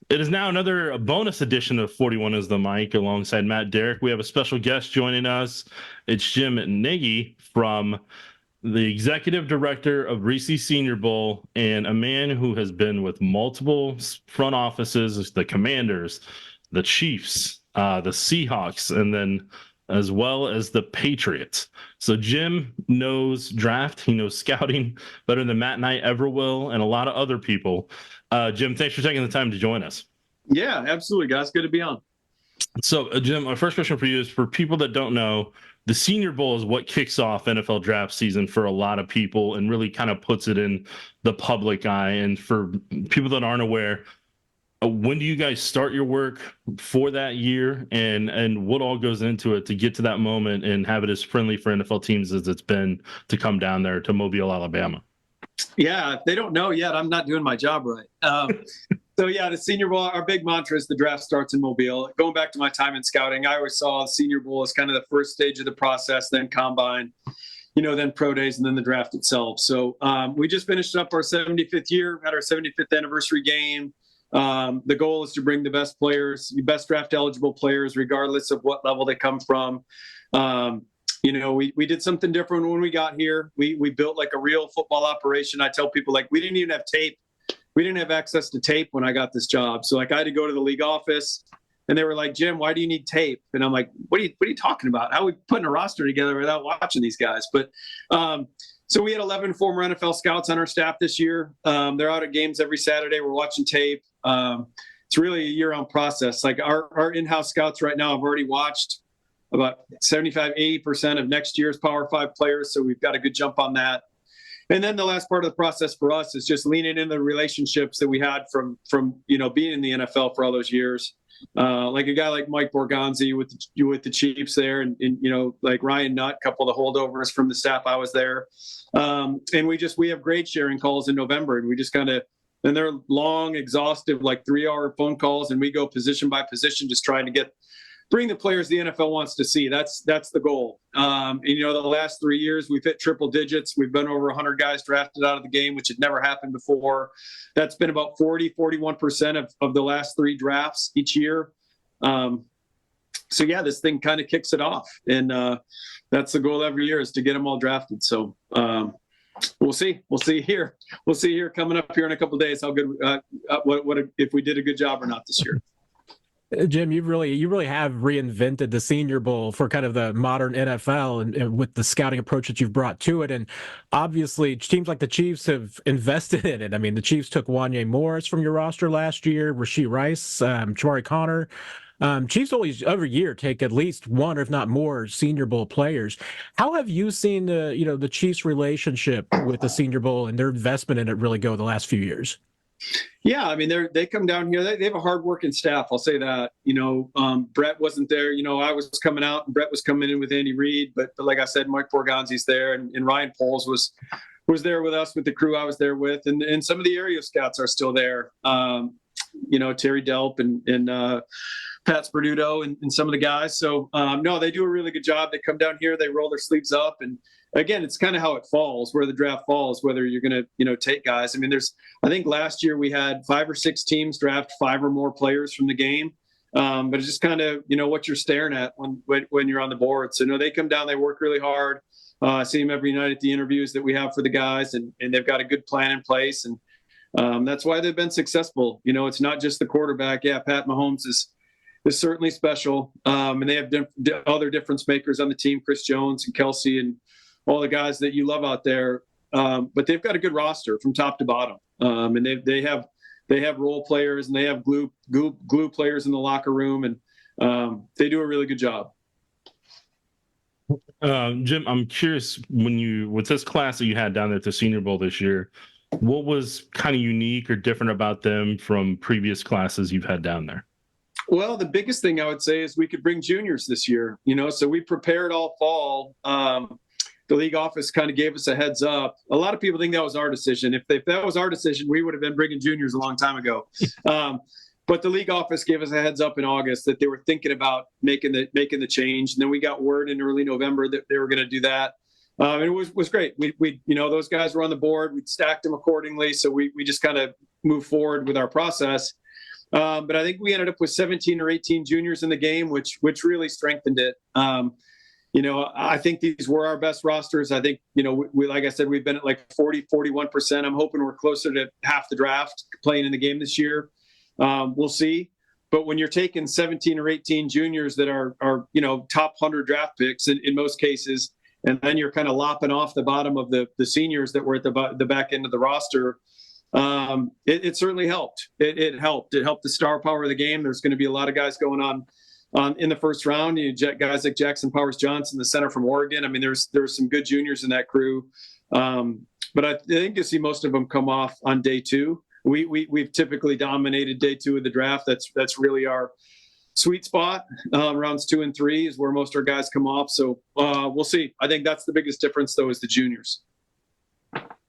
It is now another bonus edition of 41 is the Mic alongside Matt Derrick. We have a special guest joining us. It's Jim Nagy from the executive director of Reese Senior Bowl and a man who has been with multiple front offices, the Commanders, the Chiefs, the Seahawks, and then as well as the Patriots. So Jim knows draft, he knows scouting better than Matt and I ever will, and a lot of other people. Jim, thanks for taking the time to join us. Yeah, absolutely, guys. Good to be on. So, Jim, my first question for you is for people that don't know, the Senior Bowl is what kicks off NFL draft season for a lot of people and really kind of puts it in the public eye. And for people that aren't aware, when do you guys start your work for that year, and what all goes into it to get to that moment and have it as friendly for NFL teams as it's been to come down there to Mobile, Alabama? Yeah, if they don't know yet, I'm not doing my job right. So, yeah, the Senior Bowl, our big mantra is the draft starts in Mobile. Going back to my time in scouting, I always saw the Senior Bowl as kind of the first stage of the process, then combine, then pro days, and then the draft itself. So we just finished up our 75th year, had our 75th anniversary game. The goal is to bring the best players, the best draft eligible players, regardless of what level they come from. We did something different when we got here. We built like a real football operation. I tell people, like, we didn't even have tape. We didn't have access to tape when I got this job. So, like, I had to go to the league office, and they were like, Jim, why do you need tape? And I'm like, what are you talking about? How are we putting a roster together without watching these guys? But so we had 11 former NFL scouts on our staff this year. They're out at games every Saturday. We're watching tape. It's really a year-round process. Like, our in-house scouts right now have already watched about 75-80% of next year's Power 5 players, so we've got a good jump on that. And then the last part of the process for us is just leaning into the relationships that we had from being in the NFL for all those years. Like a guy like Mike Borgonzi with the Chiefs there, and like Ryan Nutt, a couple of the holdovers from the staff I was there. And we have grade sharing calls in November, and we just kind of, and they're long, exhaustive, like 3-hour phone calls, and we go position by position, just trying to bring the players the NFL wants to see. That's the goal. The last 3 years we've hit triple digits. We've been over 100 guys drafted out of the game, which had never happened before. That's been about 41% of the last 3 drafts each year. So yeah, this thing kind of kicks it off, and that's the goal every year, is to get them all drafted. So we'll see here coming up here in a couple of days how good what if we did a good job or not this year. Jim, you really have reinvented the Senior Bowl for kind of the modern NFL, and with the scouting approach that you've brought to it. And obviously, teams like the Chiefs have invested in it. I mean, the Chiefs took Wanye Morris from your roster last year, Rashee Rice, Chamari Connor. Chiefs always every year take at least one, or if not more, Senior Bowl players. How have you seen the Chiefs' relationship with the Senior Bowl and their investment in it really go the last few years? Yeah, I mean, they come down here. They have a hardworking staff. I'll say that. Brett wasn't there. I was coming out, and Brett was coming in with Andy Reid. But like I said, Mike Borgonzi's there, and Ryan Poles was there with us, with the crew I was there with, and some of the area scouts are still there. Terry Delp and Pat Sperduto and some of the guys. So no, they do a really good job. They come down here, they roll their sleeves up, and again, it's kind of how it falls, where the draft falls, whether you're going to, take guys. I mean, I think last year we had 5 or 6 teams draft 5 or more players from the game. But it's just kind of, what you're staring at when you're on the board. So, they come down, they work really hard. I see them every night at the interviews that we have for the guys, and they've got a good plan in place. And that's why they've been successful. It's not just the quarterback. Yeah, Pat Mahomes is certainly special. And they have other difference makers on the team, Chris Jones and Kelsey and all the guys that you love out there. But they've got a good roster from top to bottom. And they have role players, and they have glue players in the locker room, and they do a really good job. Jim, I'm curious, with this class that you had down there at the Senior Bowl this year, what was kind of unique or different about them from previous classes you've had down there? Well, the biggest thing I would say is we could bring juniors this year, so we prepared all fall. The league office kind of gave us a heads up. A lot of people think that was our decision. If that was our decision, we would have been bringing juniors a long time ago. But the league office gave us a heads up in August that they were thinking about making the change. And then we got word in early November that they were going to do that. And it was great. We those guys were on the board. We stacked them accordingly. So we just kind of moved forward with our process. But I think we ended up with 17 or 18 juniors in the game, which really strengthened it. I think these were our best rosters. I think, we like I said, we've been at like 41%. I'm hoping we're closer to half the draft playing in the game this year. We'll see. But when you're taking 17 or 18 juniors that are top 100 draft picks in most cases, and then you're kind of lopping off the bottom of the seniors that were at the back end of the roster, it certainly helped. It helped. It helped the star power of the game. There's going to be a lot of guys going on in the first round. Guys like Jackson Powers Johnson, the center from Oregon. I mean, there's some good juniors in that crew. But I think you'll see most of them come off on day two. We've typically dominated day two of the draft. That's really our sweet spot. Rounds 2 and 3 is where most of our guys come off. So we'll see. I think that's the biggest difference, though, is the juniors.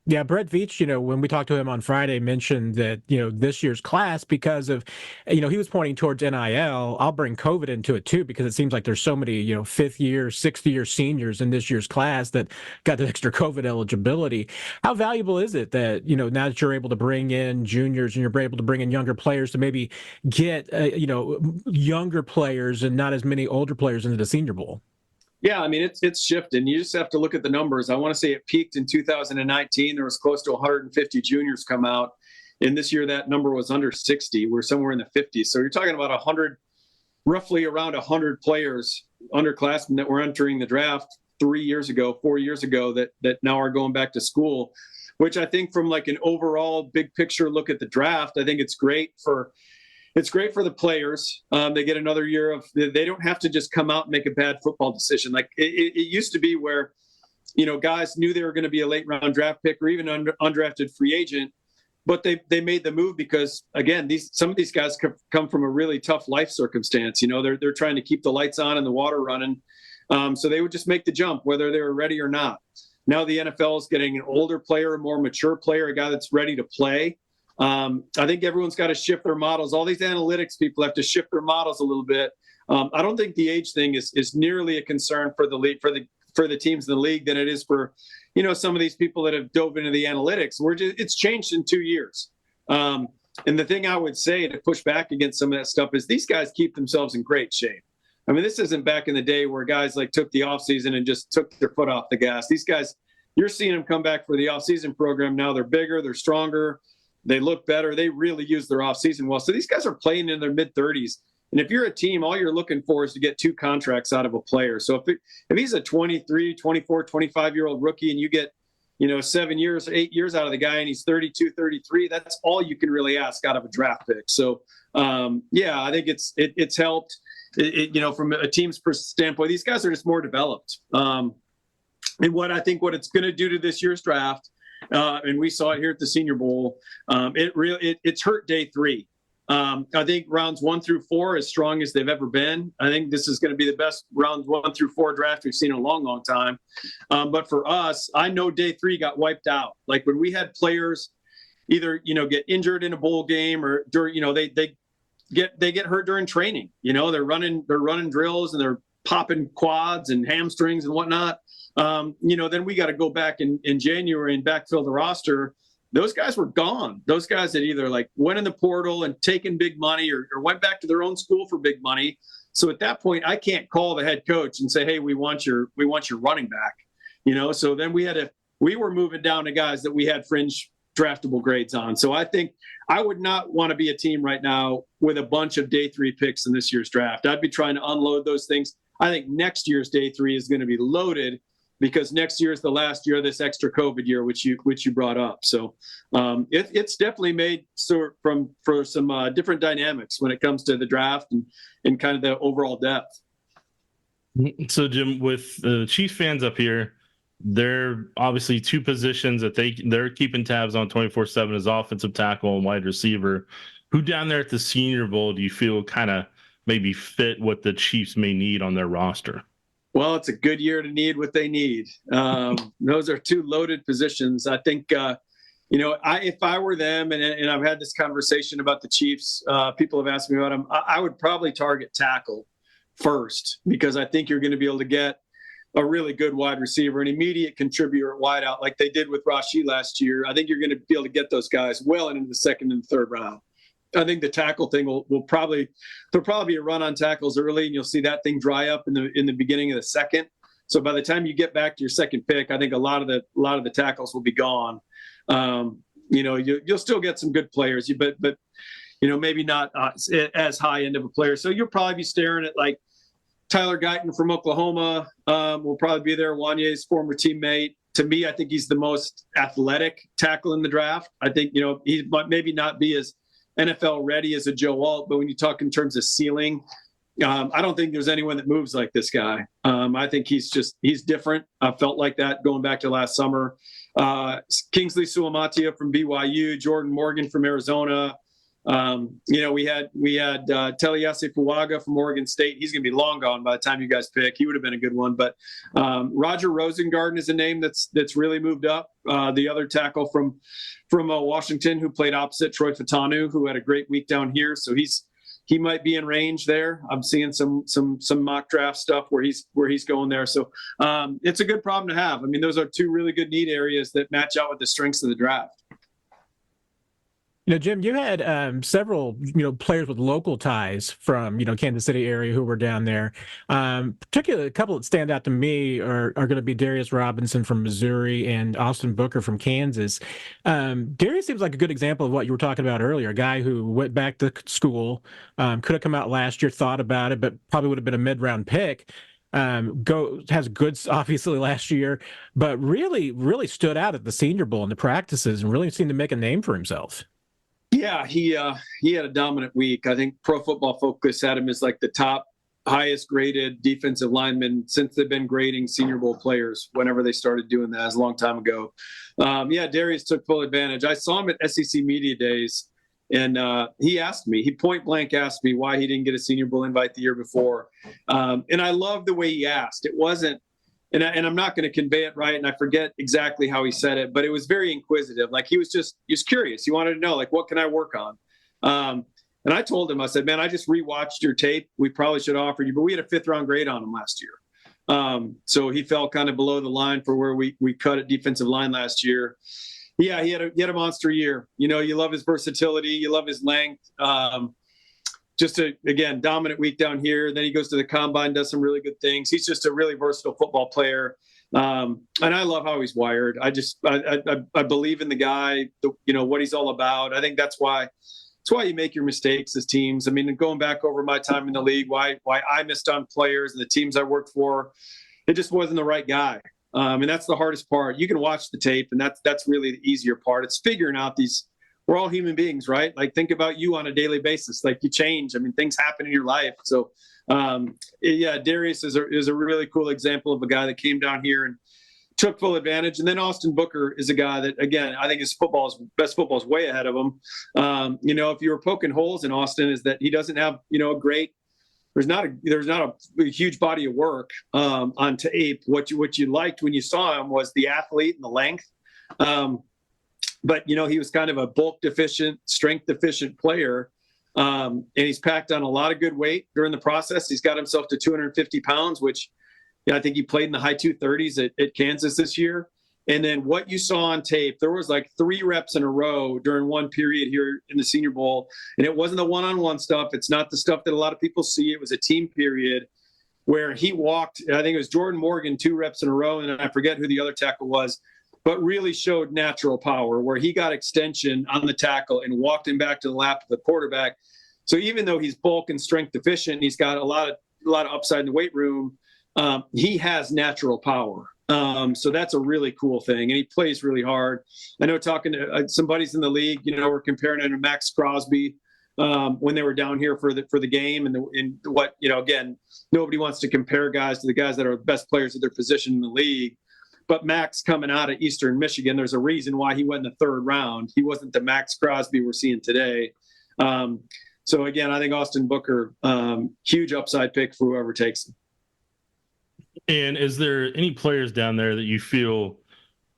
Yeah, Brett Veach, when we talked to him on Friday, mentioned that, this year's class, because of, he was pointing towards NIL. I'll bring COVID into it too, because it seems like there's so many, 5th year, 6th year seniors in this year's class that got the extra COVID eligibility. How valuable is it that, now that you're able to bring in juniors and you're able to bring in younger players to maybe get, younger players and not as many older players into the Senior Bowl? Yeah, I mean, it's shifting. You just have to look at the numbers. I want to say it peaked in 2019. There was close to 150 juniors come out. And this year, that number was under 60. We're somewhere in the 50s. So you're talking about roughly around 100 players, underclassmen that were entering the draft 4 years ago, that now are going back to school, which I think from like an overall big picture look at the draft, I think it's great for the players. They get another year they don't have to just come out and make a bad football decision. Like it used to be where, guys knew they were going to be a late round draft pick or even undrafted free agent, but they made the move because, again, some of these guys come from a really tough life circumstance. They're trying to keep the lights on and the water running. So they would just make the jump whether they were ready or not. Now the NFL is getting an older player, a more mature player, a guy that's ready to play. I think everyone's got to shift their models. All these analytics people have to shift their models a little bit. I don't think the age thing is nearly a concern for the league, for the teams in the league than it is for, some of these people that have dove into the analytics. It's changed in 2 years. And the thing I would say to push back against some of that stuff is these guys keep themselves in great shape. I mean, this isn't back in the day where guys like took the offseason and just took their foot off the gas. These guys, you're seeing them come back for the offseason program now. They're bigger, they're stronger. They look better. They really use their offseason well. So these guys are playing in their mid-30s. And if you're a team, all you're looking for is to get 2 contracts out of a player. So if he's a 23, 24, 25-year-old rookie and you get, 7 years, 8 years out of the guy and he's 32, 33, that's all you can really ask out of a draft pick. So, I think it's helped. From a team's standpoint, these guys are just more developed. And what it's going to do to this year's draft, and we saw it here at the Senior Bowl. It's hurt day 3. I think rounds 1 through 4 as strong as they've ever been. I think this is going to be the best rounds 1 through 4 draft we've seen in a long, long time. But for us, I know day 3 got wiped out. Like when we had players either get injured in a bowl game or during they get hurt during training. They're running drills and they're popping quads and hamstrings and whatnot. Then we got to go back in January and backfill the roster. Those guys were gone. Those guys that either went in the portal and taken big money or went back to their own school for big money. So at that point, I can't call the head coach and say, "Hey, we want your running back." So then we were moving down to guys that we had fringe draftable grades on. So I think I would not want to be a team right now with a bunch of day 3 picks in this year's draft. I'd be trying to unload those things. I think next year's day 3 is going to be loaded, because next year is the last year of this extra COVID year, which you brought up. So it's definitely made for some different dynamics when it comes to the draft and kind of the overall depth. So Jim, with the Chiefs fans up here, they're obviously 2 positions that they're keeping tabs on 24/7 is offensive tackle and wide receiver. Who down there at the Senior Bowl do you feel kind of maybe fit what the Chiefs may need on their roster? Well, it's a good year to need what they need. Those are 2 loaded positions. I think, if I were them, and I've had this conversation about the Chiefs, people have asked me about them, I would probably target tackle first, because I think you're going to be able to get a really good wide receiver, an immediate contributor at wideout like they did with Rashid last year. I think you're going to be able to get those guys well into the 2nd and 3rd round. I think the tackle thing will probably there'll probably be a run on tackles early, and you'll see that thing dry up in the beginning of the second. So by the time you get back to your second pick, I think a lot of the tackles will be gone. You'll still get some good players, but maybe not as high end of a player. So you'll probably be staring at like Tyler Guyton from Oklahoma will probably be there. Wanye's former teammate. To me, I think he's the most athletic tackle in the draft. I think, he might maybe not be as NFL ready as a Joe Alt, but when you talk in terms of ceiling, I don't think there's anyone that moves like this guy. I think he's different. I felt like that going back to last summer. Kingsley Suamatia from BYU, Jordan Morgan from Arizona. We had Taliese Fuaga from Oregon State. He's going to be long gone by the time you guys pick. He would have been a good one. But Roger Rosengarten is a name that's really moved up. The other tackle from Washington who played opposite Troy Fatanu, who had a great week down here. So he might be in range there. I'm seeing some mock draft stuff where he's going there. So it's a good problem to have. I mean, those are two really good need areas that match out with the strengths of the draft. Jim, you had several, players with local ties from, Kansas City area who were down there. Particularly, a couple that stand out to me are going to be Darius Robinson from Missouri and Austin Booker from Kansas. Darius seems like a good example of what you were talking about earlier, a guy who went back to school, could have come out last year, thought about it, but probably would have been a mid-round pick. Has goods obviously last year, but really stood out at the Senior Bowl in the practices and really seemed to make a name for himself. Yeah, he had a dominant week. I think Pro Football Focus had him as like the top highest graded defensive lineman since they've been grading Senior Bowl players whenever they started doing that. It was a long time ago. Darius took full advantage. I saw him at SEC Media Days, and he point blank asked me why he didn't get a Senior Bowl invite the year before. And I love the way he asked. It wasn't, and I'm not going to convey it right, and I forget exactly how he said it, but it was very inquisitive. Like he was curious. He wanted to know, like, what can I work on? And I told him, I said, man, I just rewatched your tape. We probably should offer you, but we had a 5th round grade on him last year. So he fell kind of below the line for where we cut at defensive line last year. Yeah, he had a monster year. You love his versatility. You love his length. Again, dominant week down here. Then he goes to the combine, does some really good things. He's just a really versatile football player. And I love how he's wired. I believe in the guy, what he's all about. I think that's why you make your mistakes as teams. I mean, going back over my time in the league, why I missed on players and the teams I worked for, it just wasn't the right guy. And that's the hardest part. You can watch the tape, and that's really the easier part. It's figuring out we're all human beings, right? Like, think about you on a daily basis. Like, you change. I mean, things happen in your life. So, Darius is a really cool example of a guy that came down here and took full advantage. And then Austin Booker is a guy that, again, I think his best football is way ahead of him. If you were poking holes in Austin, is that he doesn't have, there's not a huge body of work on tape. What you liked when you saw him was the athlete and the length. But, he was kind of a bulk deficient, strength deficient player. And he's packed on a lot of good weight during the process. He's got himself to 250 pounds, which I think he played in the high 230s at Kansas this year. And then what you saw on tape, there was like 3 reps in a row during one period here in the Senior Bowl. And it wasn't the one-on-one stuff. It's not the stuff that a lot of people see. It was a team period where he walked, I think it was Jordan Morgan, 2 reps in a row. And I forget who the other tackle was, but really showed natural power where he got extension on the tackle and walked him back to the lap of the quarterback. So even though he's bulk and strength deficient, he's got a lot of upside in the weight room. He has natural power. So that's a really cool thing. And he plays really hard. I know talking to some buddies in the league, we're comparing him to Max Crosby when they were down here for the game. And again, nobody wants to compare guys to the guys that are the best players at their position in the league. But Max coming out of Eastern Michigan, there's a reason why he went in the 3rd round. He wasn't the Max Crosby we're seeing today. So again, I think Austin Booker, huge upside pick for whoever takes him. And is there any players down there that you feel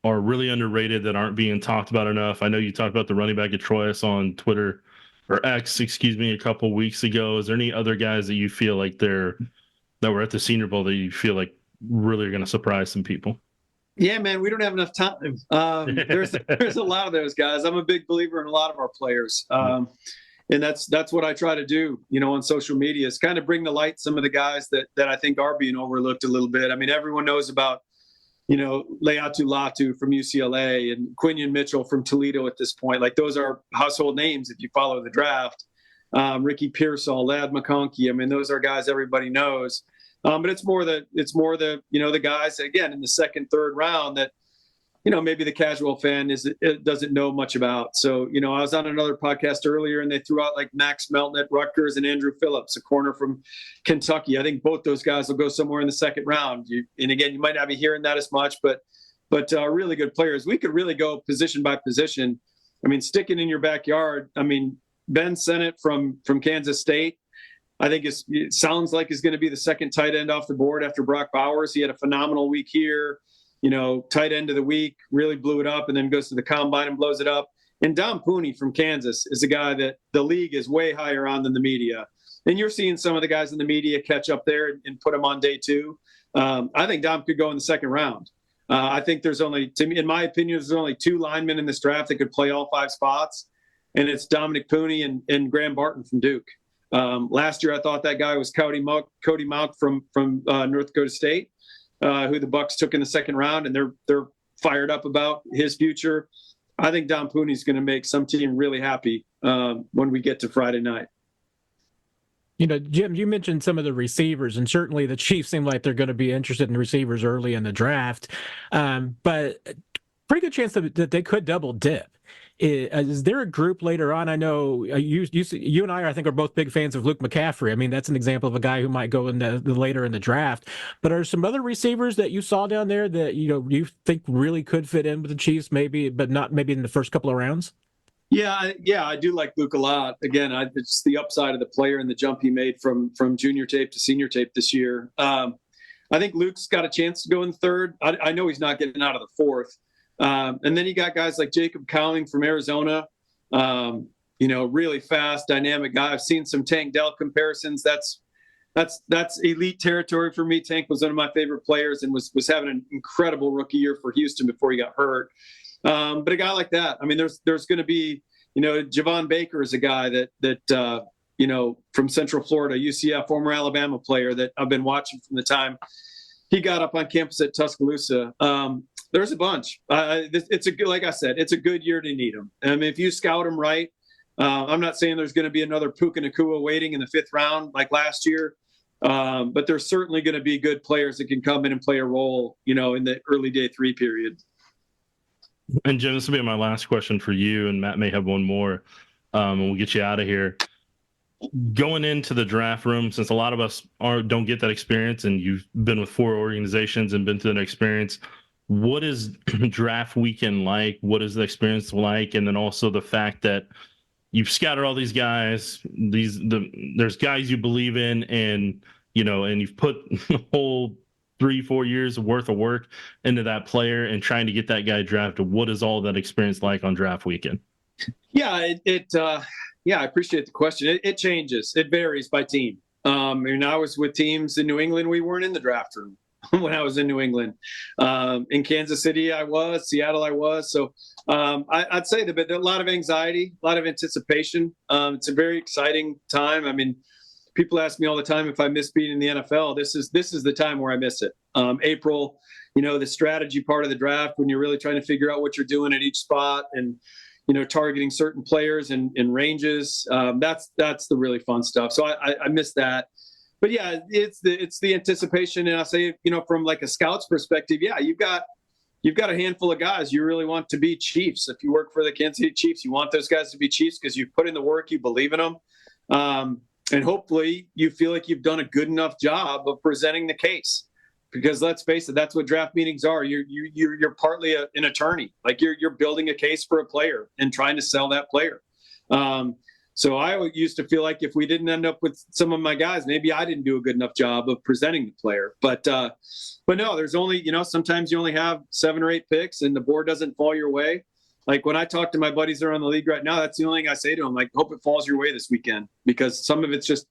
are really underrated that aren't being talked about enough? I know you talked about the running back at Troy. I saw on Twitter, or X, a couple weeks ago. Is there any other guys that you feel like that were at the Senior Bowl that you feel like really are going to surprise some people? Yeah, man, we don't have enough time. There's a lot of those guys. I'm a big believer in a lot of our players. And that's what I try to do, on social media, is kind of bring to light some of the guys that I think are being overlooked a little bit. I mean, everyone knows about, Leatu Latu from UCLA and Quinion Mitchell from Toledo at this point. Like, those are household names if you follow the draft. Ricky Pearsall, Ladd McConkey. I mean, those are guys everybody knows. But it's more the the guys, again, in the second, third round that, maybe the casual fan doesn't know much about. So, I was on another podcast earlier and they threw out like Max Melton at Rutgers and Andrew Phillips, a corner from Kentucky. I think both those guys will go somewhere in the second round. And again, you might not be hearing that as much, but really good players. We could really go position by position. I mean, sticking in your backyard. I mean, Ben Sennett from Kansas State, I think it sounds like is going to be the second tight end off the board after Brock Bowers. He had a phenomenal week here. Tight end of the week, really blew it up, and then goes to the combine and blows it up. And Dom Pooney from Kansas is a guy that the league is way higher on than the media. And you're seeing some of the guys in the media catch up there and put him on day two. I think Dom could go in the second round. I think in my opinion, there's only two linemen in this draft that could play all five spots, and it's Dominic Pooney and Graham Barton from Duke. Last year, I thought that guy was Cody Mauch from North Dakota State. Who the Bucs took in the second round, and they're fired up about his future. I think Dom Pooney's going to make some team really happy when we get to Friday night. Jim, you mentioned some of the receivers, and certainly the Chiefs seem like they're going to be interested in receivers early in the draft. But pretty good chance that they could double dip. Is there a group later on? I know you and I think, are both big fans of Luke McCaffrey. I mean, that's an example of a guy who might go in the later in the draft. But are some other receivers that you saw down there that you think really could fit in with the Chiefs, maybe, but not maybe in the first couple of rounds? Yeah, I do like Luke a lot. Again, it's the upside of the player and the jump he made from junior tape to senior tape this year. I think Luke's got a chance to go in third. I know he's not getting out of the fourth. And then you got guys like Jacob Cowing from Arizona, really fast, dynamic guy. I've seen some Tank Dell comparisons. That's elite territory for me. Tank was one of my favorite players and was having an incredible rookie year for Houston before he got hurt. But a guy like that, I mean, there's going to be, Javon Baker is a guy that from Central Florida, UCF, former Alabama player that I've been watching from the time he got up on campus at Tuscaloosa. There's a bunch. Like I said, it's a good year to need them. I mean, if you scout them right, I'm not saying there's going to be another Puka Nacua waiting in the fifth round like last year, but there's certainly going to be good players that can come in and play a role, in the early day three period. And Jim, this will be my last question for you, and Matt may have one more, and we'll get you out of here. Going into the draft room, since a lot of us don't get that experience, and you've been with 4 organizations and been through that experience, what is draft weekend like? What is the experience like? And then also the fact that you've scouted all these guys, there's guys you believe in, and you've put the whole 3-4 years worth of work into that player and trying to get that guy drafted. What is all that experience like on draft weekend? Yeah, I appreciate the question. It changes. It varies by team. I was with teams in New England. We weren't in the draft room when I was in New England. In Kansas City, I was. Seattle, I was. So I'd say that a lot of anxiety, a lot of anticipation. It's a very exciting time. I mean, people ask me all the time if I miss being in the NFL. This is the time where I miss it. April, the strategy part of the draft, when you're really trying to figure out what you're doing at each spot and targeting certain players and ranges. That's the really fun stuff. So I miss that. But yeah, it's the anticipation, and I say, from like a scout's perspective, yeah, you've got a handful of guys you really want to be Chiefs. If you work for the Kansas City Chiefs, you want those guys to be Chiefs because you've put in the work, you believe in them, and hopefully you feel like you've done a good enough job of presenting the case. Because let's face it, that's what draft meetings are. You're partly an attorney. Like you're building a case for a player and trying to sell that player. So I used to feel like if we didn't end up with some of my guys, maybe I didn't do a good enough job of presenting the player. But no, there's only, sometimes you only have 7 or 8 picks and the board doesn't fall your way. Like when I talk to my buddies that are on the league right now, that's the only thing I say to them. Like, hope it falls your way this weekend, because some of it's just,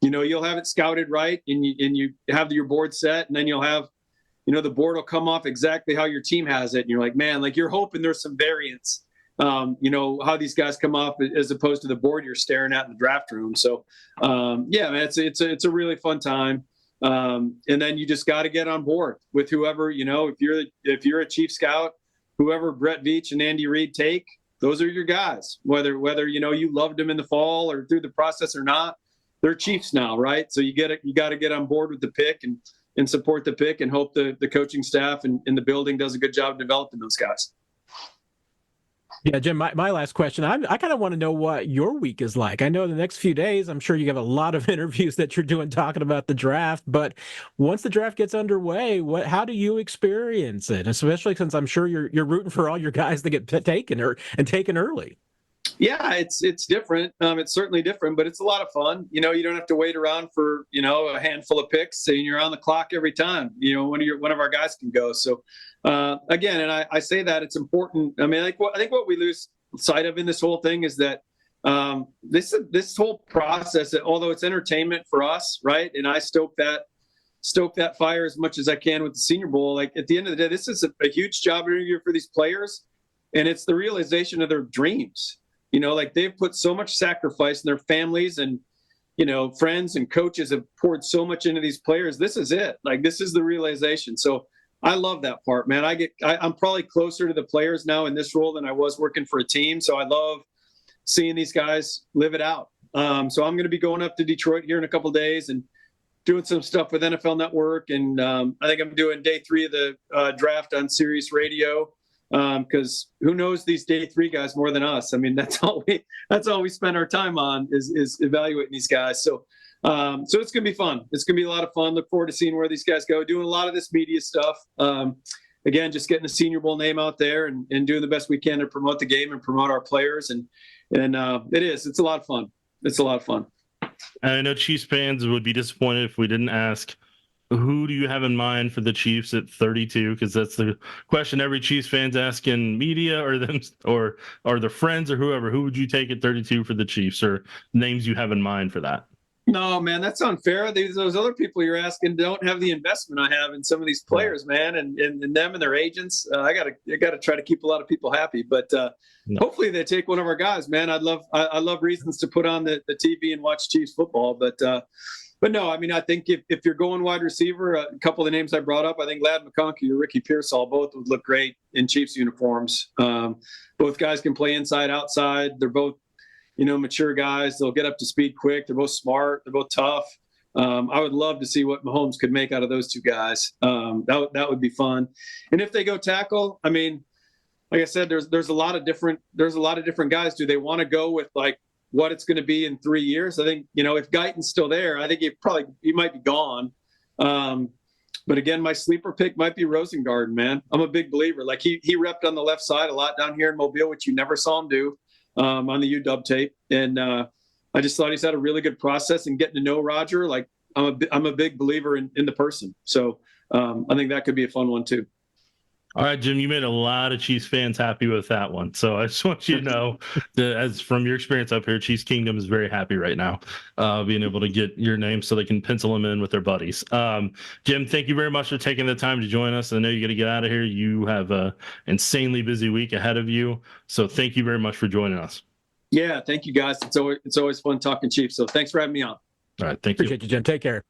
you'll have it scouted right and you have your board set, and then you'll have, the board will come off exactly how your team has it. And you're like, man, like you're hoping there's some variance how these guys come off as opposed to the board you're staring at in the draft room. So, yeah, man, it's a really fun time. And then you just got to get on board with whoever, if you're a Chief scout, whoever Brett Veach and Andy Reid take, those are your guys, whether, you loved them in the fall or through the process or not, they're Chiefs now. Right. So you got to get on board with the pick and support the pick and hope the coaching staff and the building does a good job developing those guys. Yeah, Jim, my last question. I kind of want to know what your week is like. I know the next few days, I'm sure you have a lot of interviews that you're doing talking about the draft. But once the draft gets underway, how do you experience it? Especially since I'm sure you're rooting for all your guys to get taken early. Yeah, it's different. It's certainly different, but it's a lot of fun. You don't have to wait around for a handful of picks, and you're on the clock every time. One of our guys can go. So again, and I say that it's important. I mean, I think what we lose sight of in this whole thing is that this whole process, although it's entertainment for us, right? And I stoke that fire as much as I can with the Senior Bowl. Like at the end of the day, this is a huge job interview for these players, and it's the realization of their dreams. Like they've put so much sacrifice, and their families and, friends and coaches have poured so much into these players. This is it. Like, this is the realization. So I love that part, man. I'm probably closer to the players now in this role than I was working for a team. So I love seeing these guys live it out. So I'm going to be going up to Detroit here in a couple of days and doing some stuff with NFL Network. And I think I'm doing day 3 of the draft on Sirius Radio. Because who knows these day 3 guys more than us? I mean, that's all we spend our time on is evaluating these guys. So it's gonna be fun. It's gonna be a lot of fun. Look forward to seeing where these guys go. Doing a lot of this media stuff. Again, just getting the Senior Bowl name out there and doing the best we can to promote the game and promote our players. And it's a lot of fun. It's a lot of fun. I know Chiefs fans would be disappointed if we didn't ask, who do you have in mind for the Chiefs at 32? Because that's the question every Chiefs fan's asking media or them or their friends or whoever. Who would you take at 32 for the Chiefs, or names you have in mind for that? No, man, that's unfair. Those other people you're asking don't have the investment I have in some of these players, man, and them and their agents. I gotta try to keep a lot of people happy, but hopefully they take one of our guys, man. I love reasons to put on the TV and watch Chiefs football, But no, I mean, I think if you're going wide receiver, a couple of the names I brought up, I think Ladd McConkey or Ricky Pearsall both would look great in Chiefs uniforms. Both guys can play inside, outside. They're both, mature guys. They'll get up to speed quick. They're both smart. They're both tough. I would love to see what Mahomes could make out of those two guys. That would be fun. And if they go tackle, I mean, like I said, there's a lot of different guys. Do they want to go with like what it's going to be in 3 years? I think, if Guyton's still there, I think he might be gone. But again, my sleeper pick might be Rosengarten, man. I'm a big believer. Like he repped on the left side a lot down here in Mobile, which you never saw him do on the UW tape. And I just thought he's had a really good process in getting to know Roger. Like I'm a big believer in the person. So I think that could be a fun one too. All right, Jim, you made a lot of Chiefs fans happy with that one. So I just want you to know that as from your experience up here, Chiefs Kingdom is very happy right now, being able to get your name so they can pencil them in with their buddies. Jim, thank you very much for taking the time to join us. I know you got to get out of here. You have an insanely busy week ahead of you. So thank you very much for joining us. Yeah, thank you guys. It's always fun talking Chiefs. So thanks for having me on. All right, thank you. Appreciate you, Jim. Take care.